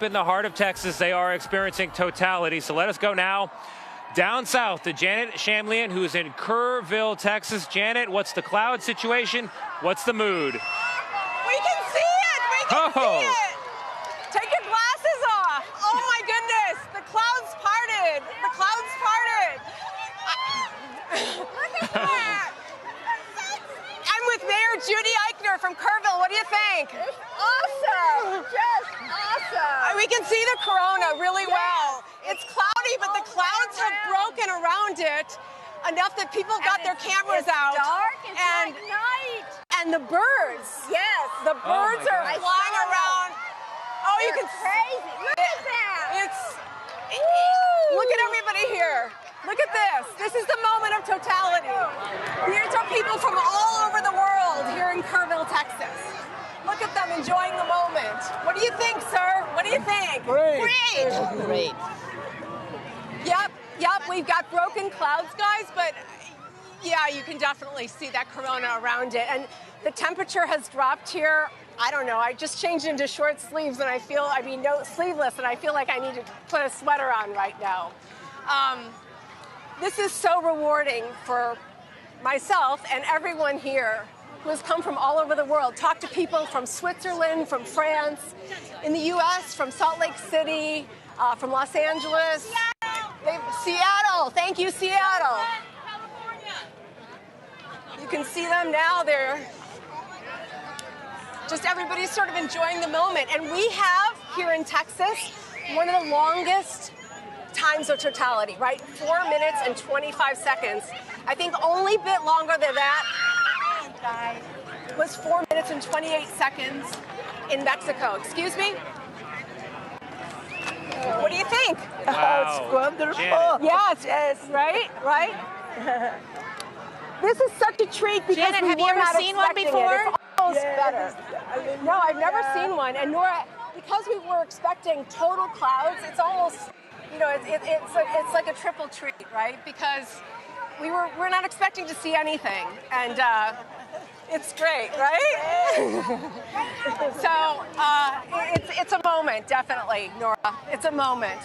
In the heart of Texas, they are experiencing totality. So let us go now down south to Janet Shamlian, who's in Kerrville, Texas. Janet, what's the cloud situation? What's the mood? We can see it! We can see it! Take your glasses off! Oh my goodness! The clouds parted! The clouds parted! Look at that! I'm with Mayor Judy Eichner from Kerrville. What do you think? It's awesome! Just awesome! We can see the corona really well. It's cloudy, but the clouds have broken around it enough that people got their cameras out. It's dark. It's like night. And the birds. Yes. The birds are flying around. Oh, you can crazy. Look at that. Look at everybody here. Look at this. This is the moment of totality. These are people from all over the world here in Kerrville, Texas. Look at them enjoying the moment. What do you think, sir? What do you think? Great. Great. Yep, we've got broken clouds, guys, but yeah, you can definitely see that corona around it. And the temperature has dropped here. I don't know, I just changed into short sleeves and no, sleeveless, and I feel like I need to put a sweater on right now. This is so rewarding for myself and everyone here who has come from all over the world. Talk to people from Switzerland, from France, in the U.S., from Salt Lake City, from Los Angeles. Seattle, thank you, Seattle. You can see them now. Everybody's sort of enjoying the moment. And we have, here in Texas, one of the longest times of totality, right? 4 minutes and 25 seconds. I think only bit longer than that was 4 minutes and 28 seconds in Mexico. Excuse me? What do you think? Wow. It's wonderful. Janet. Yes, right? This is such a treat because Janet, have you ever seen one before? It's almost better. No, I've never seen one. And Nora, because we were expecting total clouds, it's almost, it's like a triple treat, right? Because we're not expecting to see anything, and it's great, right? So it's a moment, definitely, Nora. It's a moment.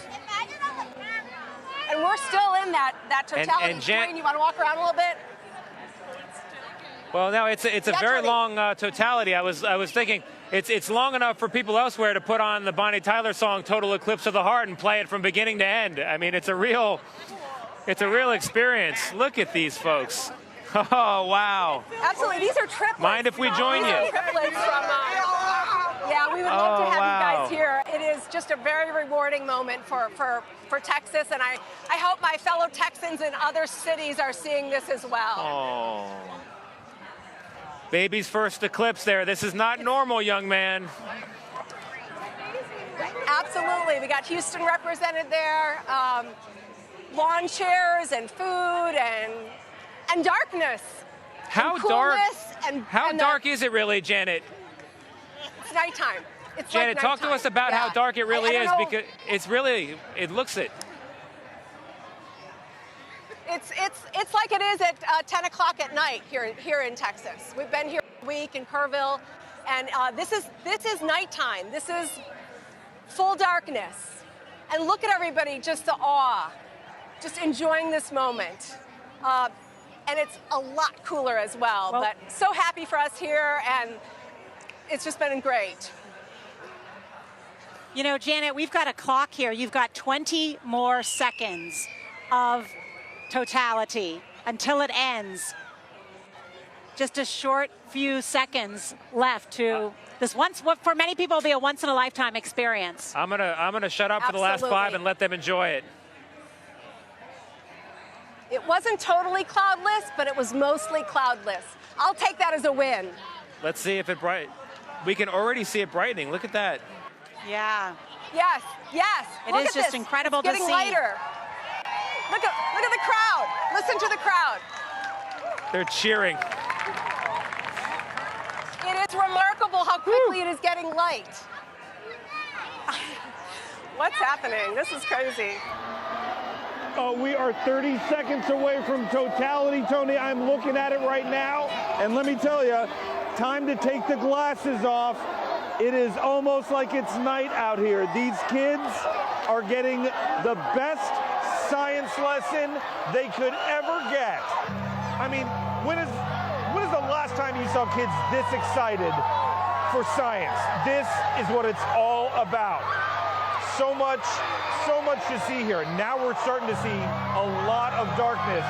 And we're still in that totality train. You want to walk around a little bit? Well, no, it's a very long totality. I was thinking it's long enough for people elsewhere to put on the Bonnie Tyler song "Total Eclipse of the Heart" and play it from beginning to end. I mean, it's a real experience. Look at these folks. Oh, wow. Absolutely, these are triplets. Mind if we join you? Triplets from, yeah, we would love to have you guys here. It is just a very rewarding moment for Texas, and I hope my fellow Texans in other cities are seeing this as well. Oh. Baby's first eclipse there. This is not normal, young man. Absolutely. We got Houston represented there. Lawn chairs and food and darkness. How dark? How dark is it really, Janet? It's nighttime. It's Janet, like talk to us about how dark it really is, because it looks it. It's like it is at 10 o'clock at night here in Texas. We've been here a week in Kerrville, and this is nighttime. This is full darkness, and look at everybody, just the awe, just enjoying this moment. And it's a lot cooler as well. But so happy for us here, and it's just been great. You know, Janet, we've got a clock here. You've got 20 more seconds of totality until it ends. Just a short few seconds left to this what for many people will be a once in a lifetime experience. I'm gonna shut up for the last 5 and let them enjoy it. It wasn't totally cloudless, but it was mostly cloudless. I'll take that as a win. Let's see if it we can already see it brightening. Look at that. Yeah. Yes. It is just incredible to see. It's getting lighter. Look at the crowd. Listen to the crowd. They're cheering. It is remarkable how quickly it is getting light. What's happening? This is crazy. We are 30 seconds away from totality, Tony. I'm looking at it right now, and let me tell you, time to take the glasses off. It is almost like it's night out here. These kids are getting the best science lesson they could ever get. I mean, when is the last time you saw kids this excited for science? This is what it's all about. So much to see here. Now we're starting to see a lot of darkness.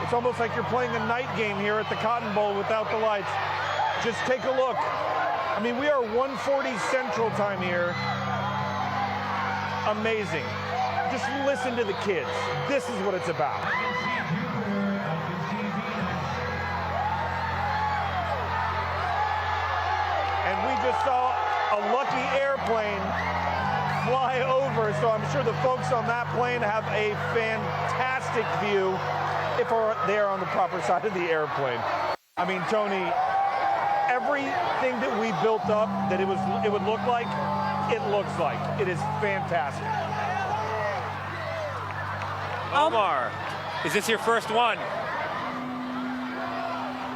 It's almost like you're playing a night game here at the Cotton Bowl without the lights. Just take a look. I mean, we are 1:40 Central Time here. Amazing. Just listen to the kids. This is what it's about. And we just saw a lucky airplane fly over, so I'm sure the folks on that plane have a fantastic view if they are on the proper side of the airplane. I mean, Tony, everything that we built up that it would look like, it looks like. It is fantastic. Omar, is this your first one?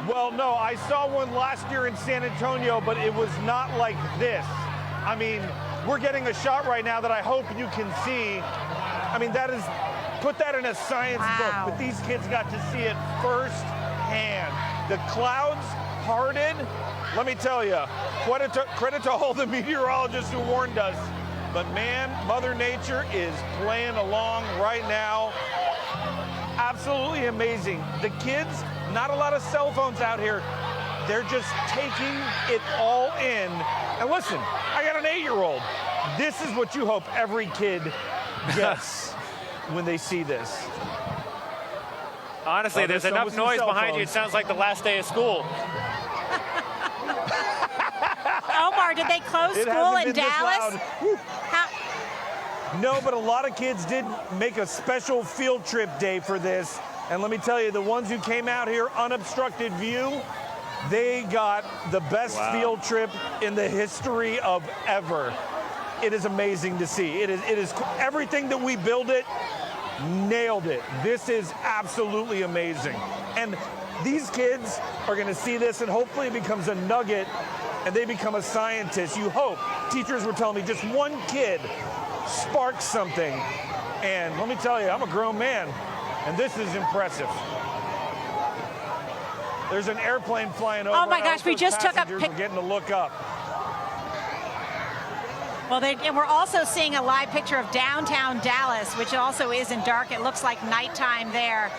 Well, no, I saw one last year in San Antonio, but it was not like this. I mean, we're getting a shot right now that I hope you can see. I mean, put that in a science book, but these kids got to see it firsthand. The clouds parted. Let me tell you, credit to all the meteorologists who warned us. But man, Mother Nature is playing along right now. Absolutely amazing. The kids, not a lot of cell phones out here. They're just taking it all in. And listen, I got an 8-year-old. This is what you hope every kid gets when they see this. Honestly, there's enough noise behind you. It sounds like the last day of school. Omar, did they close school in Dallas? No, but a lot of kids did make a special field trip day for this. And let me tell you, the ones who came out here unobstructed view, they got the best field trip in the history of ever. It is amazing to see. It is everything that we build it, nailed it. This is absolutely amazing. And these kids are going to see this, and hopefully it becomes a nugget and they become a scientist. You hope. Teachers were telling me just one kid sparks something. And let me tell you, I'm a grown man, and this is impressive. There's an airplane flying over. Oh my gosh, we just took a picture. We're getting to look up. Well, and we're also seeing a live picture of downtown Dallas, which also isn't dark. It looks like nighttime there.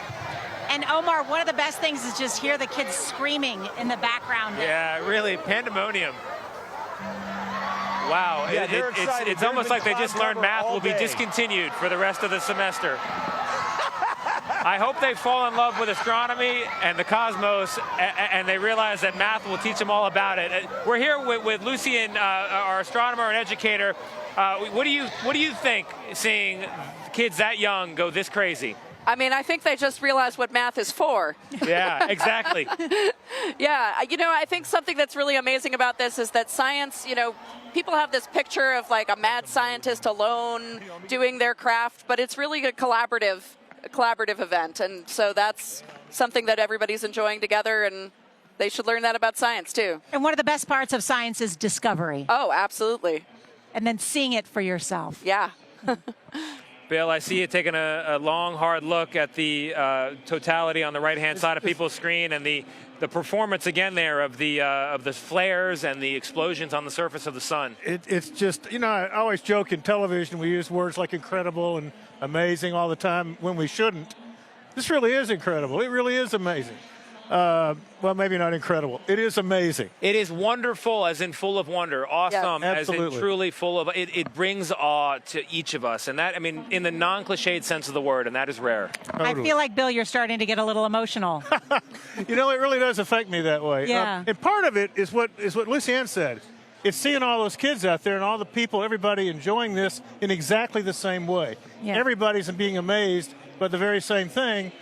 And Omar, one of the best things is just hear the kids screaming in the background. Yeah, really, pandemonium. Wow, Yeah, it's almost like they just learned math will be discontinued for the rest of the semester. I hope they fall in love with astronomy and the cosmos, and they realize that math will teach them all about it. We're here with Lucien, our astronomer and educator. What do you think seeing kids that young go this crazy? I mean, I think they just realized what math is for. Yeah, exactly. Yeah, I think something that's really amazing about this is that science, people have this picture of like a mad scientist alone doing their craft, but it's really a collaborative event. And so that's something that everybody's enjoying together, and they should learn that about science too. And one of the best parts of science is discovery. Oh, absolutely. And then seeing it for yourself. Yeah. Bill, I see you taking a long, hard look at the totality on the right-hand side of people's screen, and the performance again there of the flares and the explosions on the surface of the sun. It's just, I always joke in television we use words like incredible and amazing all the time when we shouldn't. This really is incredible. It really is amazing. Well, maybe not incredible. It is amazing. It is wonderful, as in full of wonder. Awesome, yes, as in truly full of. It brings awe to each of us, and that, I mean, in the non-cliched sense of the word, and that is rare. Totally. I feel like, Bill, you're starting to get a little emotional. It really does affect me that way. Yeah. And part of it is what Lucien said. It's seeing all those kids out there and all the people, everybody enjoying this in exactly the same way. Yeah. Everybody's being amazed by the very same thing.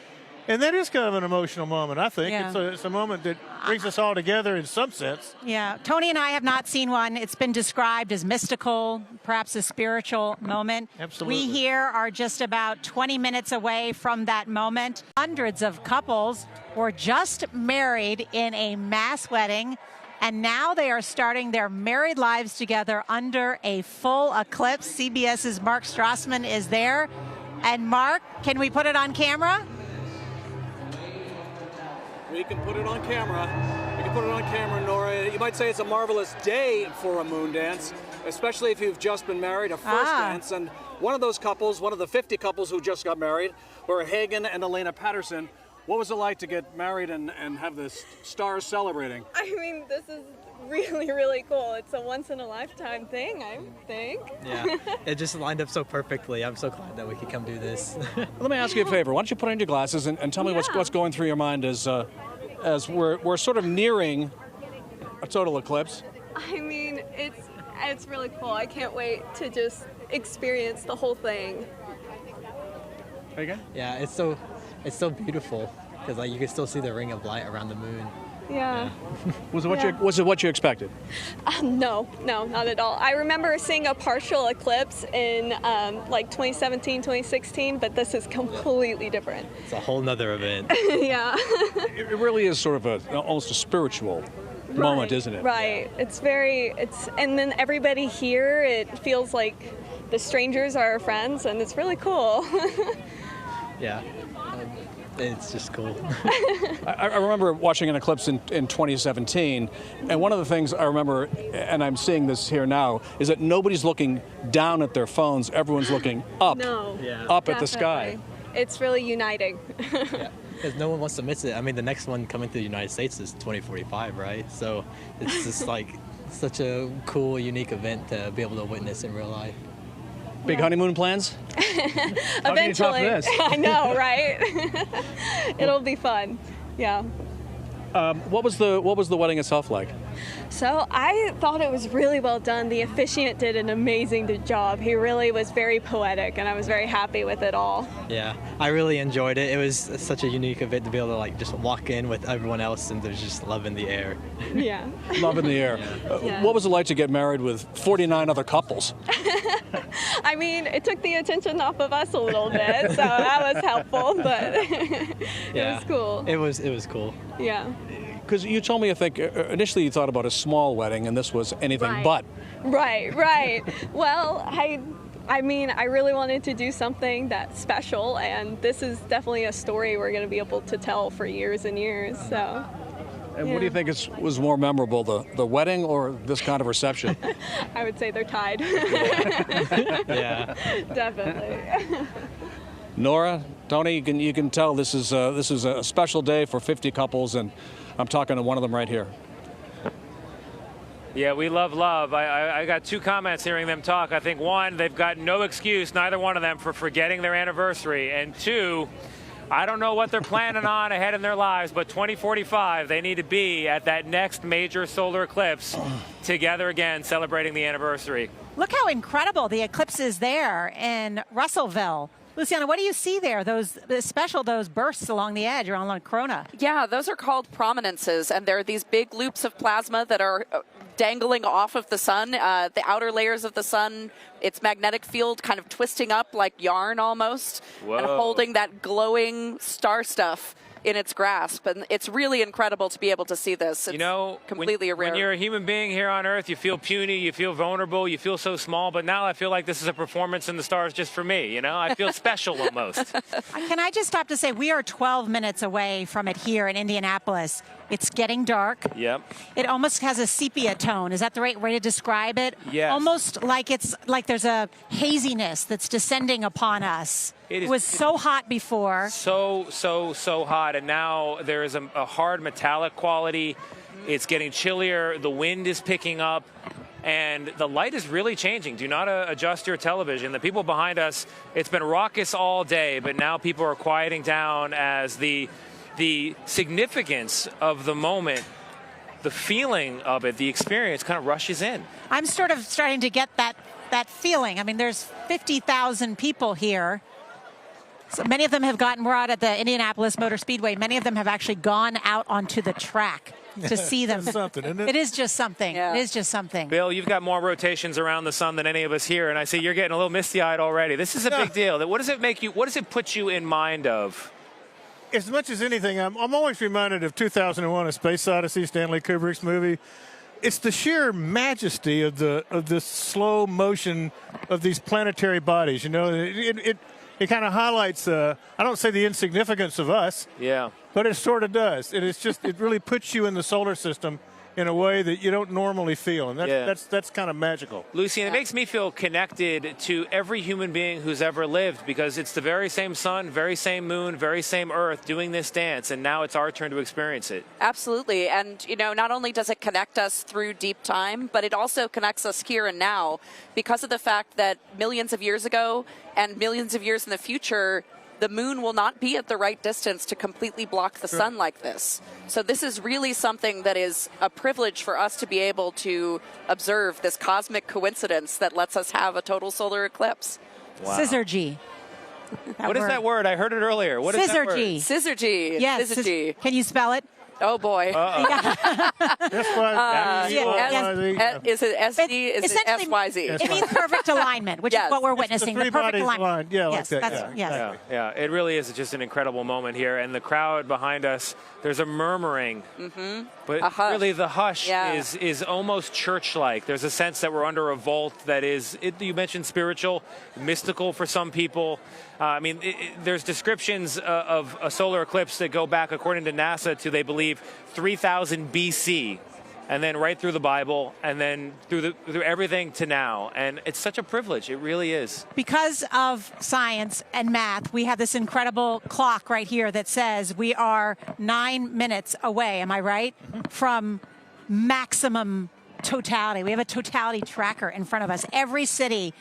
And that is kind of an emotional moment, I think. Yeah. It's a moment that brings us all together in some sense. Yeah. Tony and I have not seen one. It's been described as mystical, perhaps a spiritual moment. Absolutely. We here are just about 20 minutes away from that moment. Hundreds of couples were just married in a mass wedding And now they are starting their married lives together under a full eclipse. CBS's Mark Strassman is there. And Mark, can we put it on camera? We can put it on camera. We can put it on camera, Nora. You might say it's a marvelous day for a moon dance, especially if you've just been married, a first dance. And one of those couples, one of the 50 couples who just got married, were Hagen and Elena Patterson. What was it like to get married and have the stars celebrating? I mean, this is really, really cool. It's a once-in-a-lifetime thing, I think. Yeah, it just lined up so perfectly. I'm so glad that we could come do this. Let me ask you a favor. Why don't you put on your glasses and tell me what's going through your mind as we're sort of nearing a total eclipse? I mean, it's really cool. I can't wait to just experience the whole thing. Again? Yeah, it's so beautiful because like you can still see the ring of light around the moon. Yeah. Was it what you expected? No, not at all. I remember seeing a partial eclipse in like 2017, 2016, but this is completely different. It's a whole nother event. Yeah. It really is sort of almost a spiritual moment, isn't it? Right. And then everybody here, it feels like the strangers are our friends, and it's really cool. Yeah. It's just cool. I remember watching an eclipse in 2017, and one of the things I remember, and I'm seeing this here now, is that nobody's looking down at their phones. Everyone's looking up, up at the sky. It's really uniting. Yeah, because no one wants to miss it. I mean, the next one coming to the United States is 2045, right? So it's just like such a cool, unique event to be able to witness in real life. Big honeymoon plans? Eventually. I know, right? It'll be fun. Yeah. What was the wedding itself like? So I thought it was really well done. The officiant did an amazing job. He really was very poetic, and I was very happy with it all. Yeah, I really enjoyed it. It was such a unique event to be able to like just walk in with everyone else and there's just love in the air. Yeah. Love in the air. Yeah. What was it like to get married with 49 other couples? I mean, it took the attention off of us a little bit, so that was helpful, but it was cool. It was cool. Yeah. Because you told me, I think, initially you thought about a small wedding, and this was anything but. Right. Well, I mean, I really wanted to do something that's special, and this is definitely a story we're going to be able to tell for years and years, so. And what do you think was more memorable, the wedding or this kind of reception? I would say they're tied. Yeah. Definitely. Nora, Tony, you can tell this is a special day for 50 couples, and I'm talking to one of them right here. Yeah, we love love. I got two comments hearing them talk. I think one, they've got no excuse, neither one of them, for forgetting their anniversary. And two, I don't know what they're planning on ahead in their lives, but 2045, they need to be at that next major solar eclipse together again, celebrating the anniversary. Look how incredible the eclipse is there in Russellville. Luciana, what do you see there? Those bursts along the edge or on Corona? Yeah, those are called prominences, and they're these big loops of plasma that are dangling off of the sun, the outer layers of the sun, its magnetic field kind of twisting up like yarn almost, and holding that glowing star stuff in its grasp. And it's really incredible to be able to see this. It's completely rare. When you're a human being here on Earth, you feel puny, you feel vulnerable, you feel so small, but now I feel like this is a performance in the stars just for me, you know? I feel special almost. Can I just stop to say we are 12 minutes away from it here in Indianapolis. It's getting dark. Yep. It almost has a sepia tone. Is that the right way to describe it? Yes. Almost like there's a haziness that's descending upon us. It was so hot before. So hot, and now there is a hard metallic quality. It's getting chillier. The wind is picking up, and the light is really changing. Do not adjust your television. The people behind us, it's been raucous all day, but now people are quieting down as the significance of the moment, the feeling of it, the experience kind of rushes in. I'm sort of starting to get that feeling. I mean, there's 50,000 people here. So many of them we're out at the Indianapolis Motor Speedway. Many of them have actually gone out onto the track to see them. That's something, isn't it? It is just something. Yeah. It is just something. Bill, you've got more rotations around the sun than any of us here, and I see you're getting a little misty-eyed already. This is a big deal. What does it put you in mind of? As much as anything, I'm always reminded of 2001: A Space Odyssey, Stanley Kubrick's movie. it's the sheer majesty of the slow motion of these planetary bodies. You know, it kind of highlights, I don't say the insignificance of us, yeah, but it sort of does. It really puts you in the solar system in a way that you don't normally feel, and that's kind of magical. Lucy, and it makes me feel connected to every human being who's ever lived, because it's the very same sun, very same moon, very same earth doing this dance, and now it's our turn to experience it. Absolutely, and you know, not only does it connect us through deep time, but it also connects us here and now, because of the fact that millions of years ago and millions of years in the future, the moon will not be at the right distance to completely block the sun like this. So this is really something that is a privilege for us to be able to observe, this cosmic coincidence that lets us have a total solar eclipse. Wow. Syzygy. What is that word? I heard it earlier. What is that word? Syzygy. Syzygy. Yes. Syzygy. Can you spell it? Oh boy. Is it SD? Is it SYZ? It means perfect alignment, which is what we're witnessing. The perfect alignment. Yeah, yes, like that. Yeah, it really is just an incredible moment here. And the crowd behind us, there's a murmuring. But really the hush is almost church-like. There's a sense that we're under a vault that is, you mentioned spiritual, mystical for some people. I mean, there's descriptions of a solar eclipse that go back, according to NASA, to, they believe, 3000 BC, and then right through the Bible, and then through everything to now. And it's such a privilege. It really is. Because of science and math, we have this incredible clock right here that says we are 9 minutes away, am I right, from maximum totality. We have a totality tracker in front of us. Every city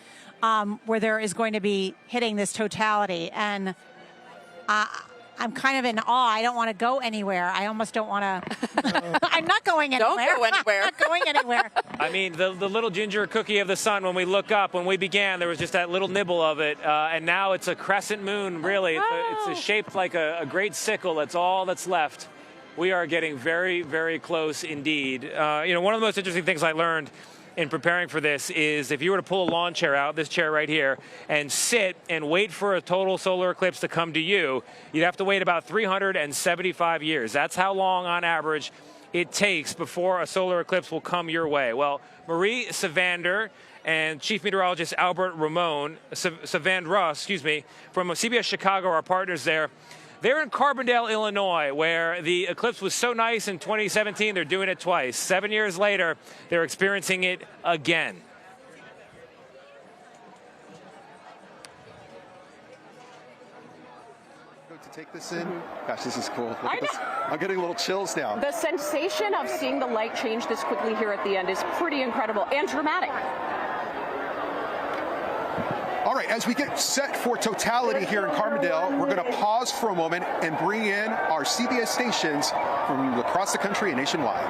where there is going to be hitting this totality. And I'm kind of in awe. I don't want to go anywhere. I almost don't want to. I'm not going anywhere. Don't go anywhere. I'm not going anywhere. I mean, the little ginger cookie of the sun, when we look up, when we began, there was just that little nibble of it. And now it's a crescent moon, really. It's shaped like a great sickle. That's all that's left. We are getting very, very close indeed. You know, one of the most interesting things I learned in preparing for this is if you were to pull a lawn chair out, this chair right here, and sit and wait for a total solar eclipse to come to you, you'd have to wait about 375 years. That's how long, on average, it takes before a solar eclipse will come your way. Well, Marie Savander and Chief Meteorologist Albert Savandra, from CBS Chicago, our partners there, they're in Carbondale, Illinois, where the eclipse was so nice in 2017, they're doing it twice. 7 years later, they're experiencing it again. To take this in, gosh, this is cool. Look at this. I'm getting a little chills now. The sensation of seeing the light change this quickly here at the end is pretty incredible and dramatic. All right, as we get set for totality here in Carbondale, we're going to pause for a moment and bring in our CBS stations from across the country and nationwide.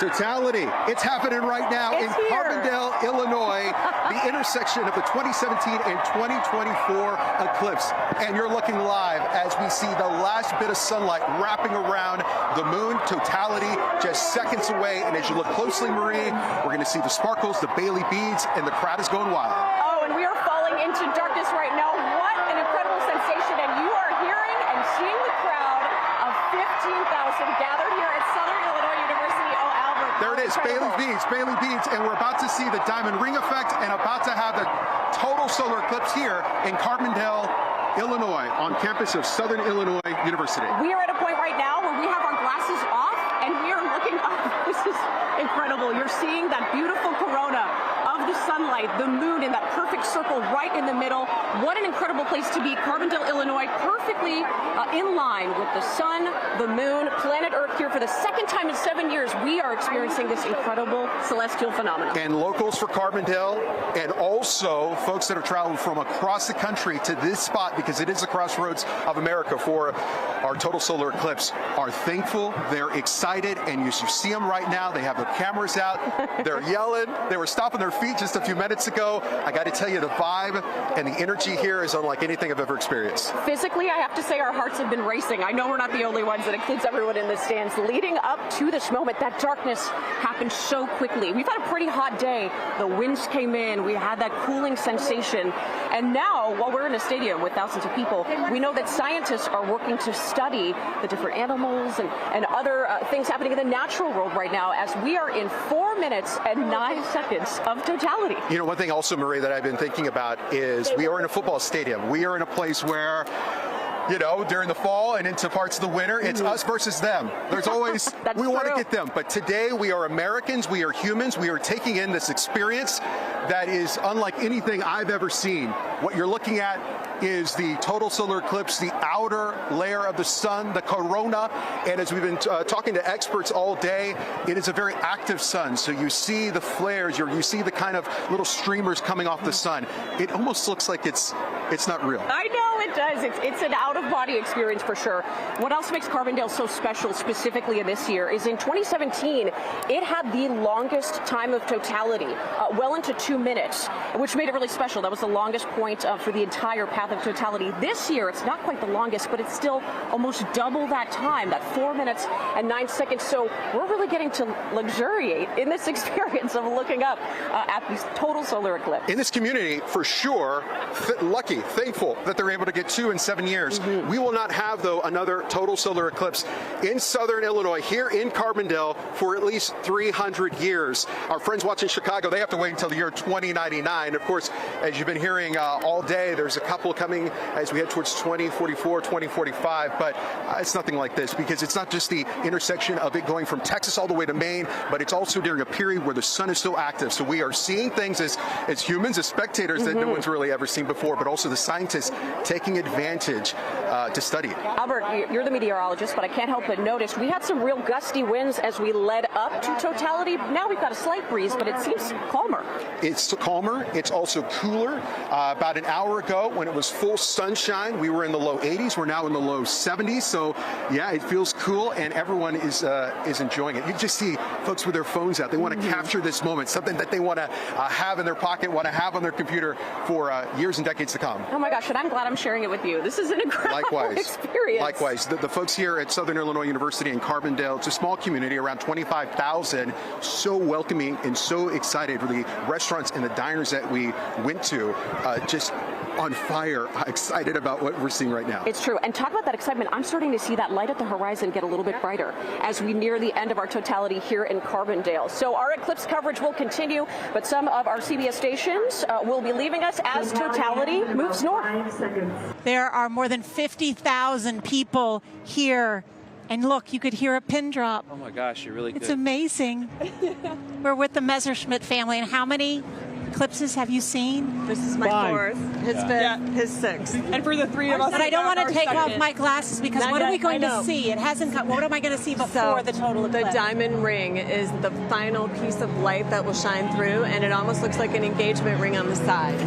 Totality. It's happening right now in Carbondale, Illinois, the intersection of the 2017 and 2024 eclipse. And you're looking live as we see the last bit of sunlight wrapping around the moon. Totality just seconds away. And as you look closely, Marie, we're going to see the sparkles, the Bailey beads, and the crowd is going wild. Oh, and we are falling into darkness right now. What an incredible sensation. And you are hearing and seeing the crowd of 15,000 gathered here at Southern Illinois University. Oh, Albert. There it is, Bailey beads, and we're about to see the diamond ring effect and about to have the total solar eclipse here in Carbondale, Illinois, on campus of Southern Illinois University. We are at a point right now where we have our glasses off and we are looking up. This is incredible. You're seeing that beautiful corona of the sunlight light, the moon in that perfect circle right in the middle. What an incredible place to be. Carbondale, Illinois, perfectly in line with the sun, the moon, planet Earth here for the second time in 7 years. We are experiencing this incredible celestial phenomenon. And locals for Carbondale, and also folks that are traveling from across the country to this spot, because it is the crossroads of America for our total solar eclipse, are thankful, they're excited, and you see them right now. They have their cameras out, they're yelling, they were stomping their feet just a few minutes ago. I got to tell you, the vibe and the energy here is unlike anything I've ever experienced. Physically, I have to say our hearts have been racing. I know we're not the only ones. That includes everyone in the stands. Leading up to this moment, that darkness happened so quickly. We've had a pretty hot day. The winds came in. We had that cooling sensation. And now, while we're in a stadium with thousands of people, we know that scientists are working to study the different animals and other things happening in the natural world right now, as we are in 4 minutes and 9 seconds of totality. You know, one thing also, Marie, that I've been thinking about is we are in a football stadium. We are in a place where, you know, during the fall and into parts of the winter, it's us versus them. There's always, we want to get them. But today we are Americans, we are humans, we are taking in this experience that is unlike anything I've ever seen. What you're looking at is the total solar eclipse, the outer layer of the sun, the corona. And as we've been talking to experts all day, it is a very active sun. So you see the flares, you see the kind of little streamers coming off the sun. It almost looks like it's not real. I know it does. It's an out-of-body experience for sure. What else makes Carbondale so special specifically in this year is in 2017, it had the longest time of totality, well into 2 minutes, which made it really special. That was the longest point for the entire path of totality. This year, it's not quite the longest, but it's still almost double that time, that 4 minutes and 9 seconds. So we're really getting to luxuriate in this experience of looking up at this total solar eclipse. In this community, for sure, lucky, thankful that they're able to get 2 in 7 years. We will not have, though, another total solar eclipse in southern Illinois, here in Carbondale, for at least 300 years. Our friends watching Chicago, they have to wait until the year 2099. Of course, as you've been hearing all day, there's a couple coming as we head towards 2044, 2045, but it's nothing like this, because it's not just the intersection of it going from Texas all the way to Maine, but it's also during a period where the sun is so active. So we are seeing things as humans, as spectators, that no one's really ever seen before, but also the scientists taking advantage to study it. Albert, you're the meteorologist, but I can't help but notice we had some real gusty winds as we led up to totality. Now we've got a slight breeze, but it seems calmer. It's calmer. It's also cooler. About an hour ago, when it was full sunshine, we were in the low 80s. We're now in the low 70s. So, yeah, it feels cool, and everyone is enjoying it. You just see folks with their phones out. They want to capture this moment, something that they want to have in their pocket, want to have on their computer for years and decades to come. Oh my gosh, and I'm glad I'm sharing it with you. This is an incredible experience. Likewise. The folks here at Southern Illinois University in Carbondale, it's a small community, around 25,000, so welcoming and so excited for the restaurants and the diners that we went to, just on fire, excited about what we're seeing right now. It's true. And talk about that excitement. I'm starting to see that light at the horizon get a little bit brighter as we near the end of our totality here in Carbondale. So our eclipse coverage will continue, but some of our CBS stations will be leaving us as totality moves north. There are more than 50,000 people here. And look, you could hear a pin drop. Oh my gosh, you're really good. It's amazing. We're with the Messerschmitt family. And how many eclipses have you seen? This is my 5. fourth, his fifth, his sixth. And for the three of us, but I don't want to take off my glasses, because what are we going to see? It hasn't come. What am I going to see before the total eclipse? The diamond ring is the final piece of light that will shine through, and it almost looks like an engagement ring on the side.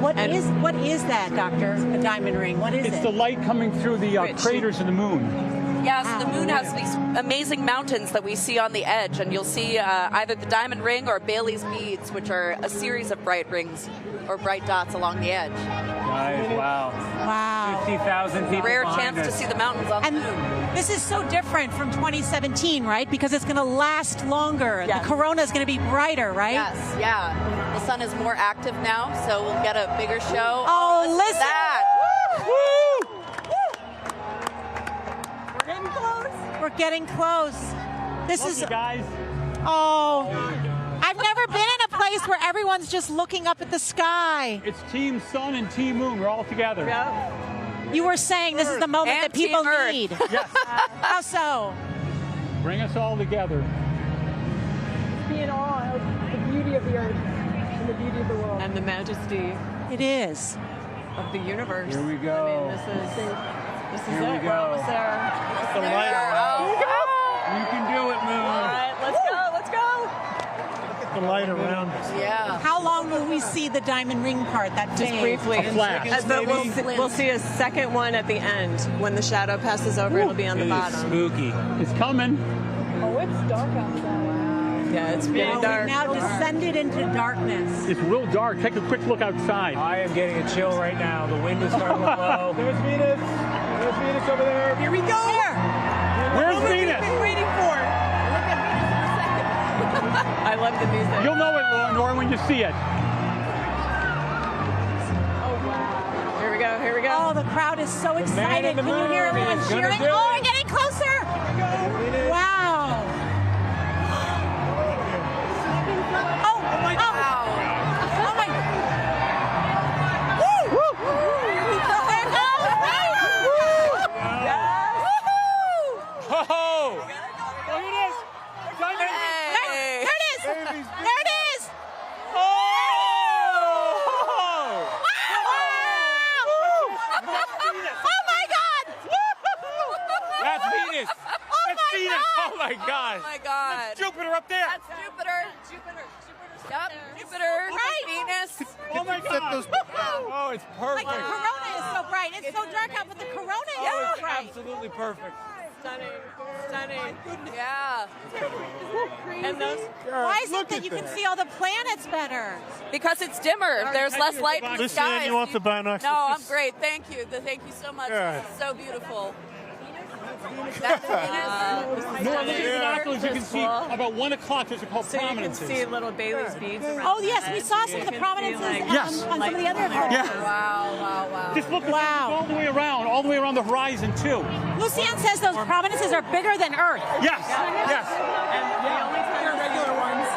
What is that, Doctor? A diamond ring. What is it? It's the light coming through the craters of the moon. Yeah, so the moon has these amazing mountains that we see on the edge, and you'll see either the diamond ring or Bailey's beads, which are a series of bright rings or bright dots along the edge. Nice, wow. Wow. 50,000 people. Rare chance to see the mountains on the moon. This is so different from 2017, right? Because it's going to last longer. Yes. The corona is going to be brighter, right? Yes, yeah. The sun is more active now, so we'll get a bigger show. Oh, listen to that. Woo! We're getting close. We're getting close. This is, guys. Oh, I've never been in a place where everyone's just looking up at the sky. It's Team Sun and Team Moon. We're all together. You were saying this is the moment And that people Team Earth. need. Yes. How so? Bring us all together. Be in awe of the beauty of the earth and the and the majesty It is. of the universe. Here we go. I mean, this is Here we it. go. We're almost there. The light around. You can do it, All Moon. right, let's go. Let's go. The light around us. Yeah. How long will we see the diamond ring part? That Just fade? briefly. A flash. But we'll see a second one at the end. When the shadow passes over, it'll be on the bottom. Spooky. It's coming. Oh, it's dark outside. Yeah, it's getting We've dark. now descended into darkness. It's real dark. Take a quick look outside. I am getting a chill right now. The wind is starting to blow. There's Venus. There's Venus over there. Here we go. Where's Venus? Waiting for. I love the music. You'll know it, Nora, when you see it. Here we go. Here we go. Oh, the crowd is so excited. in the Can you hear moon everyone is gonna cheering? do Oh, it. we're getting closer. Wow. Oh my God. Oh my. Woo! Woo! There it goes. Ho ho! There it is. There it is. Oh! Oh my God. That's Venus. That's Venus. Oh my gosh. Oh my God. Jupiter up there. That's Jupiter. Yep. Jupiter. Right. Venus. Oh my God. Oh, it's perfect. Like the corona is so bright. It's so dark out, but the corona is Oh, so it's bright. absolutely perfect. Stunning. Stunning. Yeah. And those. Why is it that you can see all the planets better? Because it's dimmer. There's less light in the Lucianne, sky. you want the binoculars? No, I'm great. Thank you. Thank you so much. Good. This is so beautiful. That's Venus. Nora, look at the binoculars. You can see Cool. about 1 o'clock. Those are called So you can prominences. see little Bailey's beads around Oh the yes, we head. saw some of You the can see, prominences like, Yes. on some of the other photos. Yeah. Wow. Just look Wow. all the way around the horizon, too. Lucianne says those prominences are bigger than Earth. Yes. Yes. And the only time are regular ones.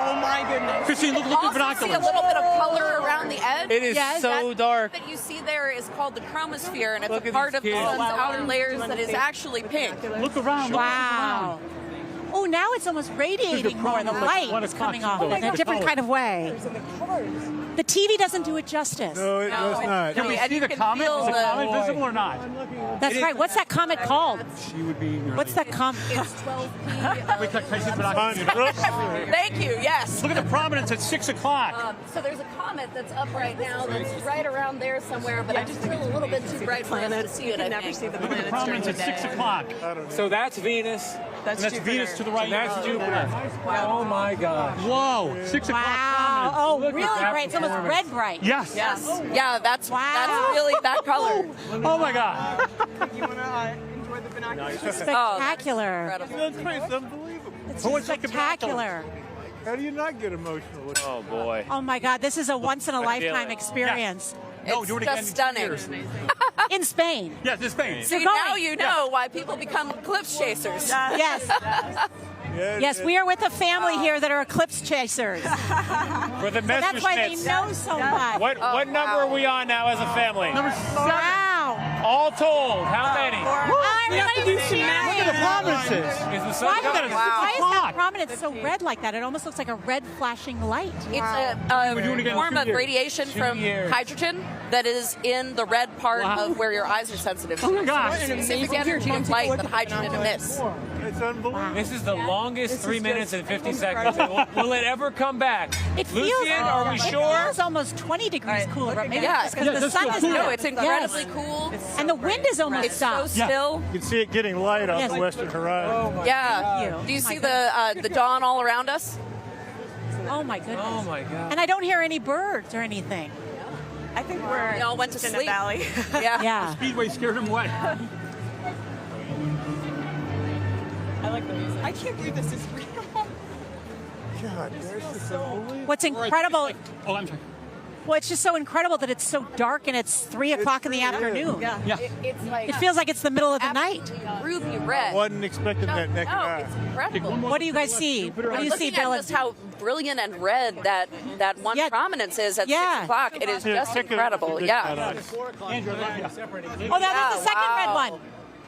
Oh my goodness. Christine, look at the Also see a binoculars. little bit of color around the edge. It is Yes. so dark. That you see there is called the chromosphere, and it's Look a at part these of the kids. sun's outer layers that is actually pink. Look around. Wow. Oh, now it's almost radiating more. The light is coming off in a different kind of way. The TV doesn't do it justice. No, it does not. Can we And see you the can comet? feel Is the the- comet visible or not? That's right. What's that comet called? She would be. What's that comet? It's 12P. Wait, can I see the binoculars? Thank you. Yes. Look at the prominence at 6 o'clock. So there's a comet that's up right now that's right around there somewhere, but I just feel a little bit too bright for us to see it. You I can never think. see the Look at the planets during prominence the at 6 day. o'clock. So that's Venus. And that's Jupiter. Venus to the right. And that's Jupiter. Oh my gosh. Whoa, 6 o'clock Wow. prominence. Oh, Look at really that bright. It's almost performance. red bright. Yes. Yes. Yeah, that's Wow. really that color. Oh my God. You want to enjoy the binoculars? Spectacular. Incredible. That's crazy. It's unbelievable. It's Who just wants to take the spectacular. How do you not get emotional? Oh boy. Oh my God, this is a once in a I feel lifetime it. experience No, It's do it again. just stunning. in Spain. Yes, this Spain. See, now you know why people become eclipse chasers. Yes. Yes, we are with a family here that are eclipse chasers. For the That's why they Messerschmitts. know so much. What number are we on now as a family? Number 7. Wow. All told, how many? Everybody's cheering. Look at the prominences. Is the Why, sun why coming? is that prominence so red like that? It almost looks like a red flashing light. It's a We're doing it again in form 2 of years. radiation 2 from years. hydrogen that is in the red part of where your eyes are sensitive to. Oh my gosh. It's a specific energy of light that hydrogen emits. It's unbelievable. This is the longest 3 minutes and 50 seconds. Will it ever come back? It feels, Lucian, are we it sure? feels almost 20 degrees cooler, but maybe Yeah. it's because Yeah, the that's sun so is cool. No, there. it's incredibly cool. And the wind is almost It's so stopped. still. You can see it getting light off Yes. the western horizon. Yeah. you. Do you My see the dawn all around us? Oh my goodness. Oh my God. And I don't hear any birds or anything. I think we're We all went to in sleep. a valley. Yeah. Yeah. Speedway scared him away. I like the music. I can't believe this is real. God, this is unbelievable. What's incredible, Oh, I'm sorry. well, it's just so incredible that it's so dark and it's 3 o'clock in the afternoon. Yeah. Yeah. It's like It feels like it's the middle of the night. ruby red. Wasn't expecting No, that naked no, eye. it's incredible. What do you guys see? What do you see, Looking at Bill? just how brilliant and red that one Yeah. prominence is at Yeah. 6 o'clock, it is Yeah, just check it out. incredible. Big Yeah. eye. Andrew, yeah. Oh, that's the second red wow. one.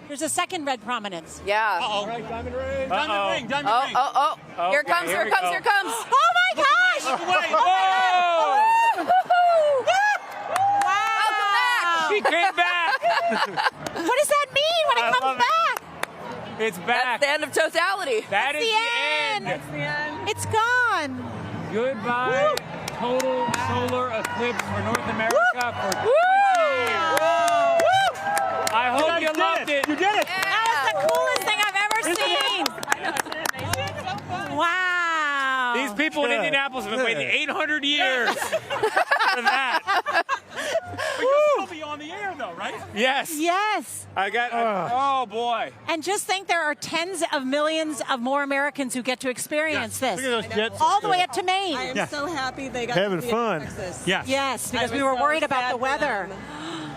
There's a second red prominence. Yeah. Uh-oh. Diamond ring. Diamond ring. Oh, ring. oh, oh. Here Okay, comes, here here we comes, go. here comes. Oh my gosh! Wait. Oh my God! What does that mean when it comes back? It's back. That's the end of totality. That is the end. That's the end. It's gone. Goodbye, total solar eclipse for North America for 20 years. I hope you loved it. You did it. That was the coolest thing I've ever seen. Wow. These people in Indianapolis have been waiting 800 years for that. But you'll still be on the air, though, right? Yes. Yes. I got, oh boy. And just think there are tens of millions of more Americans who get to experience this. Look at those jets. All the way up to Maine. I am so happy they got Having to be fun. in Texas. Yes. Yes, because I we was were so worried about sad the for weather. them.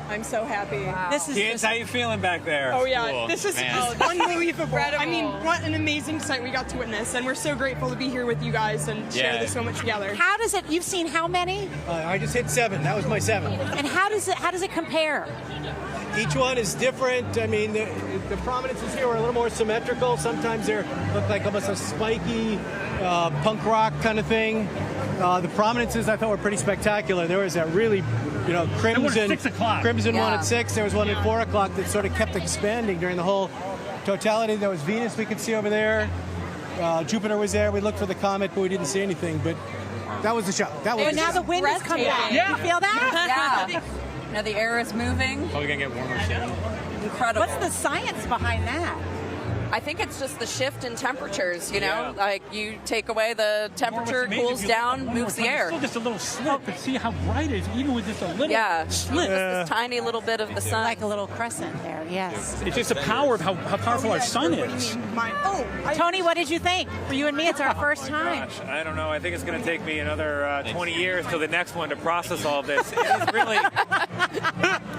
I'm so happy. This is Kids, just, how you feeling back there? Oh yeah, Cool. this is Man. unbelievable. I mean, what an amazing sight we got to witness, and we're so grateful to be here with you guys and share this moment together. how does it? You've seen how many? I just hit 7. That was my 7. And how does it compare? Each one is different. I mean, the prominences here are a little more symmetrical. Sometimes they look like almost a spiky punk rock kind of thing. The prominences I thought were pretty spectacular. There was that really, crimson. one at 6 o'clock. Crimson one at 6. There was one at 4 o'clock that sort of kept expanding during the whole totality. There was Venus we could see over there. Jupiter was there. We looked for the comet, but we didn't see anything. But that was the show. That was And now the wind is coming back. Yeah. You feel that? Yeah. The air is moving. Probably gonna get warmer soon. Incredible. What's the science behind that? I think it's just the shift in temperatures, Yeah. like you take away the temperature, It's amazing cools if you look down, one more moves the time, air. It's still just a little slit, but see how bright it is, even with just a little slit. Just this tiny little bit of the sun. Like a little crescent there, yes. It's just the power of how powerful our sun is. Tony, what did you think? For you and me, it's our first time. Gosh, I don't know. I think it's going to take me another 20 years till the next one to process all of this. It is really.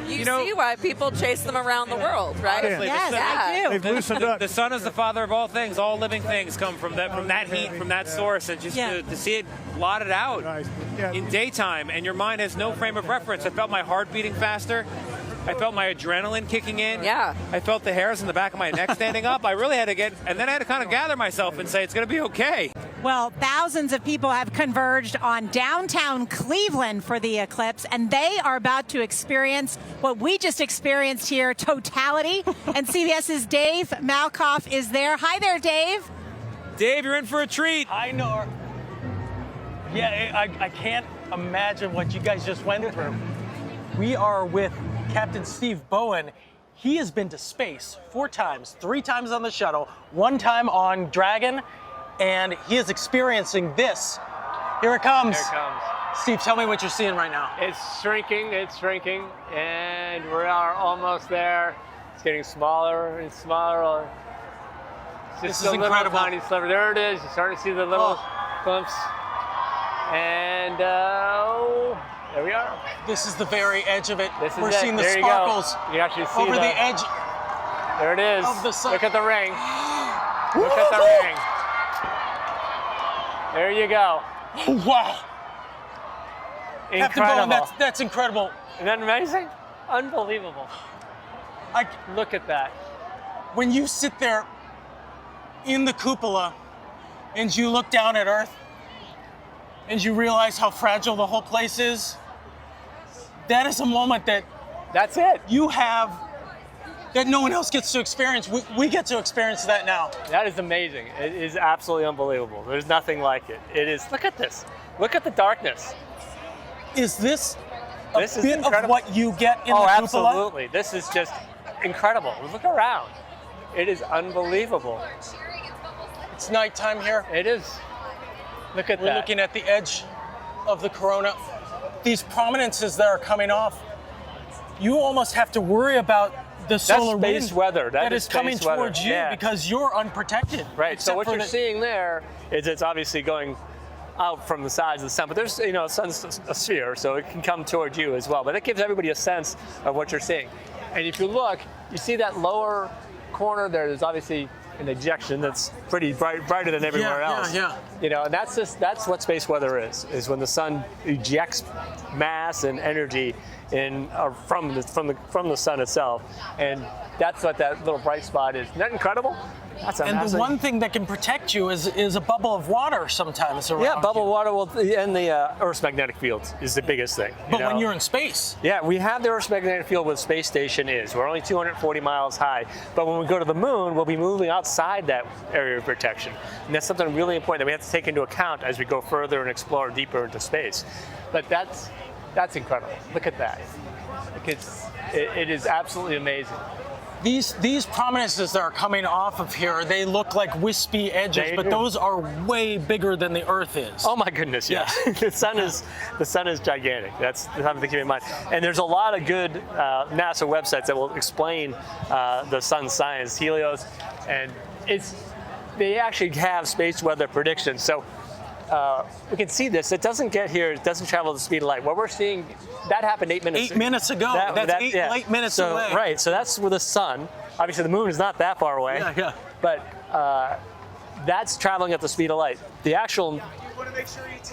You see why people chase them around the world, right? Honestly, Yes, I do. They've loosened up. The sun is the father of all things. All living things come from that heat, from that source, and just to see it blotted out in daytime, and your mind has no frame of reference. I felt my heart beating faster. I felt my adrenaline kicking in. Yeah. I felt the hairs in the back of my neck standing up. I really had to and then I had to kind of gather myself and say it's going to be okay. Well, thousands of people have converged on downtown Cleveland for the eclipse, and they are about to experience what we just experienced here, totality. And CBS's Dave Malkoff is there. Hi there, Dave. Dave, you're in for a treat. I know. Yeah, I can't imagine what you guys just went through. We are with Captain Steve Bowen. He has been to space 4 times, 3 times on the shuttle, 1 time on Dragon, and he is experiencing this. Here it comes. Here it comes. Steve, tell me what you're seeing right now. It's shrinking, and we are almost there. It's getting smaller and smaller. It's This just is a little incredible. tiny sliver. There it is. You're starting to see the little clumps. And there we are. This is the very edge of it. We're it. seeing the There you sparkles go. You actually see over the edge. There it is. Of the sun. Look at the ring. Look at the ring. There you go. Wow. Incredible. Captain Bowen, that's incredible. Isn't that amazing? Unbelievable. Look at that. When you sit there in the cupola and you look down at Earth and you realize how fragile the whole place is, that is a moment that's it. You have that no one else gets to experience. We get to experience that now. That is amazing. It is absolutely unbelievable. There's nothing like it. It is. Look at this. Look at the darkness. Is this a This is bit incredible. of what you get in the cupola? Absolutely. This is just incredible. Look around. It is unbelievable. It's nighttime here. It is. Look at We're that. looking at the edge of the corona. These prominences that are coming off, you almost have to worry about the solar That's space wind weather. That is is coming space weather. towards you Yeah. because you're unprotected. Right. So except what for you're the- seeing there is it's obviously going out from the sides of the sun, but there's, sun's a sphere, so it can come towards you as well. But it gives everybody a sense of what you're seeing. And if you look, you see that lower corner there. There's obviously an ejection that's pretty brighter than everywhere else. Yeah. And that's what space weather is when the sun ejects mass and energy from the sun itself, and that's what that little bright spot is. Isn't that incredible? That's and amazing. the one thing that can protect you is a bubble of water sometimes around. Yeah, bubble water will, and the Earth's magnetic field is the biggest thing. But when you're in space. Yeah, we have the Earth's magnetic field where the space station is. We're only 240 miles high. But when we go to the moon, we'll be moving outside that area of protection. And that's something really important that we have to take into account as we go further and explore deeper into space. But that's incredible. Look at that. It is absolutely amazing. These prominences that are coming off of here, they look like wispy edges, but those are way bigger than the Earth is. Oh my goodness, yeah. the sun is gigantic. That's something to keep in mind. And there's a lot of good NASA websites that will explain the sun's science, Helios, and they actually have space weather predictions. So we can see this. It doesn't get here. It doesn't travel the speed of light. What we're seeing, that happened 8 minutes. 8 minutes ago. That's eight minutes away. Right. So that's with the sun. Obviously, the moon is not that far away. Yeah. But that's traveling at the speed of light. The actual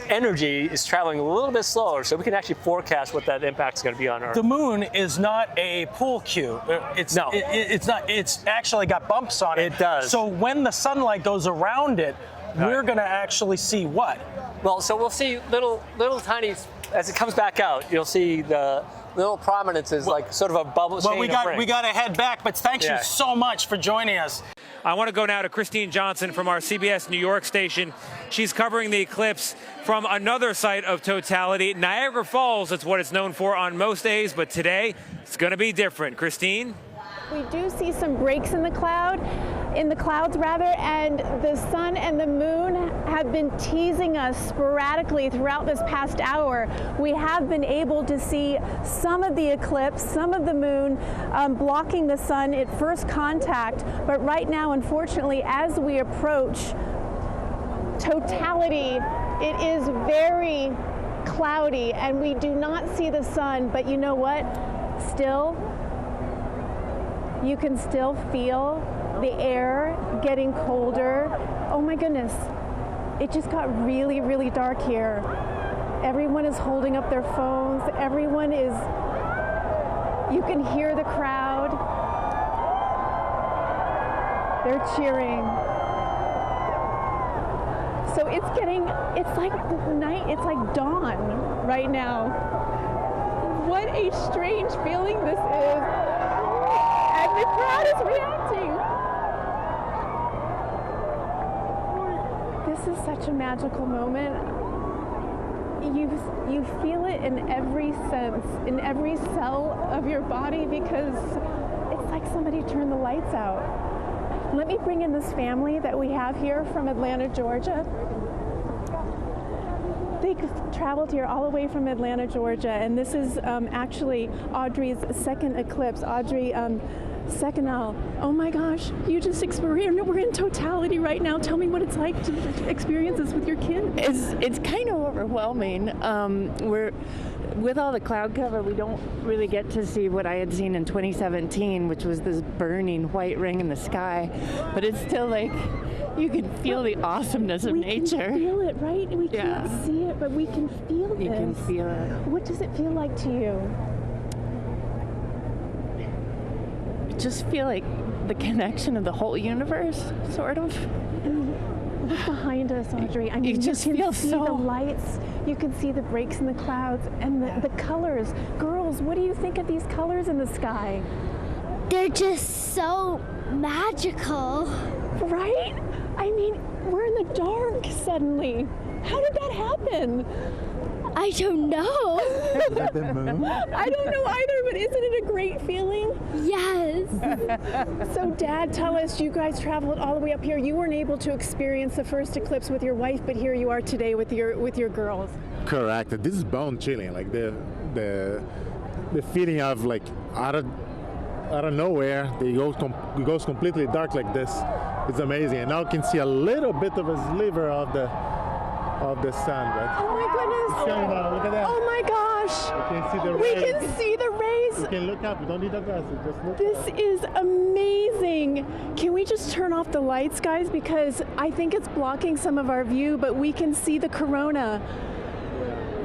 energy is traveling a little bit slower, so we can actually forecast what that impact is going to be on Earth. The moon is not a pool cue. It's not. It's actually got bumps on it. It does. So when the sunlight goes around it, we're going to actually see what? Well, so we'll see little tiny, as it comes back out, you'll see the little prominences, like sort of a bubble. Well, we got to head back, but thank you so much for joining us. I want to go now to Christine Johnson from our CBS New York station. She's covering the eclipse from another site of totality, Niagara Falls. That's what it's known for on most days, but today it's going to be different. Christine? We do see some breaks in the clouds, and the sun and the moon have been teasing us sporadically throughout this past hour. We have been able to see some of the eclipse, some of the moon blocking the sun at first contact, but right now, unfortunately, as we approach totality, it is very cloudy and we do not see the sun, but you know what? Still, you can still feel the air getting colder. Oh my goodness, it just got really, really dark here. Everyone is holding up their phones. Everyone is, you can hear the crowd. They're cheering. So it's like night, it's like dawn right now. What a strange feeling this is. And the crowd is reacting. This is such a magical moment. You feel it in every sense, in every cell of your body, because it's like somebody turned the lights out. Let me bring in this family that we have here from Atlanta, Georgia. They traveled here all the way from Atlanta, Georgia, and this is actually Audrey's second eclipse. Audrey Seconal. Oh my gosh, you just experienced, we're in totality right now. Tell me what it's like to experience this with your kids. It's kind of overwhelming. We're with all the cloud cover, we don't really get to see what I had seen in 2017, which was this burning white ring in the sky. But it's still like, you can feel the awesomeness of nature. We can feel it, right? We can't see it, but we can feel it. You can feel it. What does it feel like to you? I just feel like the connection of the whole universe, sort of. Look behind us, Audrey. I mean, you just can feel see the lights. You can see the breaks in the clouds and the colors. Girls, what do you think of these colors in the sky? They're just so magical. Right? I mean, we're in the dark suddenly. How did that happen? I don't know. Is that the moon? I don't know either, but isn't it a great feeling? Yes. So, Dad, tell us, you guys traveled all the way up here. You weren't able to experience the first eclipse with your wife, but here you are today with your girls. Correct. This is bone chilling, like the feeling of like out of nowhere, it goes completely dark like this. It's amazing, and now you can see a little bit of a sliver of the sun, right? Oh my goodness! It's showing now. Look at that. Oh my gosh! You can see the we rays. can see the rays. You can look up. You don't need the glasses. Just look This up. is amazing. Can we just turn off the lights, guys? Because I think it's blocking some of our view, but we can see the corona.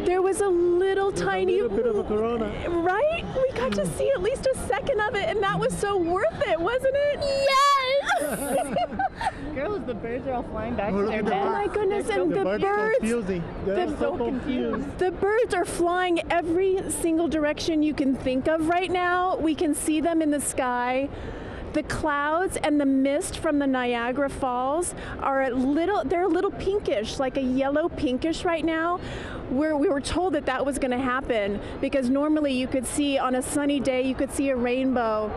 There was a little tiny bit of a corona. Right? We got to see at least a second of it, and that was so worth it, wasn't it? Yes! Girls, the birds are all flying back Oh, to their look at the nests. birds. Oh my goodness, and the birds. so confused. The birds are flying every single direction you can think of right now. We can see them in the sky. The clouds and the mist from the Niagara Falls are they're a little pinkish, like a yellow pinkish right now. We were told that that was going to happen because normally you could see on a sunny day, you could see a rainbow.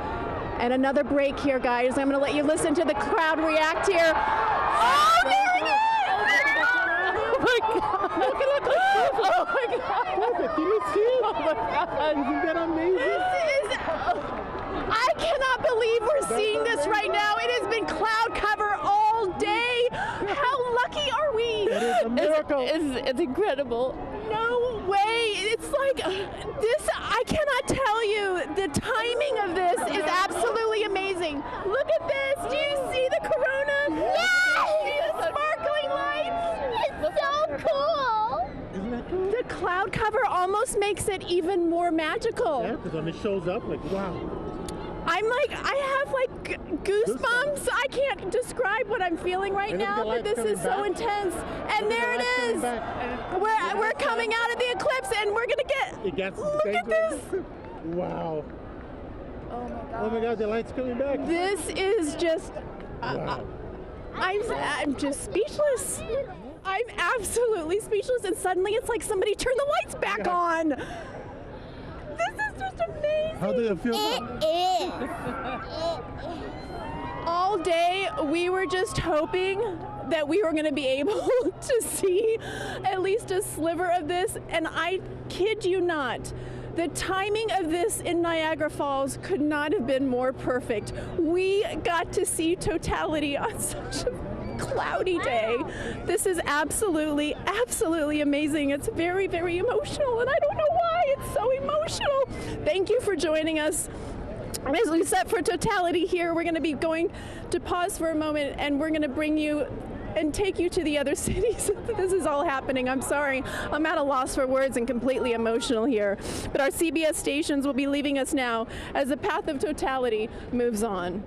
And another break here, guys. I'm going to let you listen to the crowd react here. Oh, there it is! Oh my God! Look. Oh my God! Did you see it? Oh my God! Isn't that amazing? I cannot believe we're seeing this right now. It has been cloud cover all day. How lucky are we? It is a miracle. It's incredible. No way. It's like this. I cannot tell you. The timing of this is absolutely amazing. Look at this. Do you see the corona? Yes! Do you see the sparkling lights? It's so cool. Isn't that cool? The cloud cover almost makes it even more magical. Yeah, because when it shows up, like, wow. I'm like, I have like goosebumps. I can't describe what I'm feeling right now, but this is so intense. And there it is. We're coming out of the eclipse, and we're gonna get. Look at this. Wow. Oh my God. Oh my God, the light's coming back. This is just. Wow. I'm just speechless. I'm absolutely speechless, and suddenly it's like somebody turned the lights back on. This is just amazing. How do you feel? All day, we were just hoping that we were going to be able to see at least a sliver of this, and I kid you not, the timing of this in Niagara Falls could not have been more perfect. We got to see totality on such a cloudy day. This is absolutely, absolutely amazing. It's very, very emotional, and I don't know why it's so emotional. Thank you for joining us. And as we set for totality here, we're going to be going to pause for a moment, and we're going to bring you and take you to the other cities. This is all happening. I'm sorry. I'm at a loss for words and completely emotional here. But our CBS stations will be leaving us now as the path of totality moves on.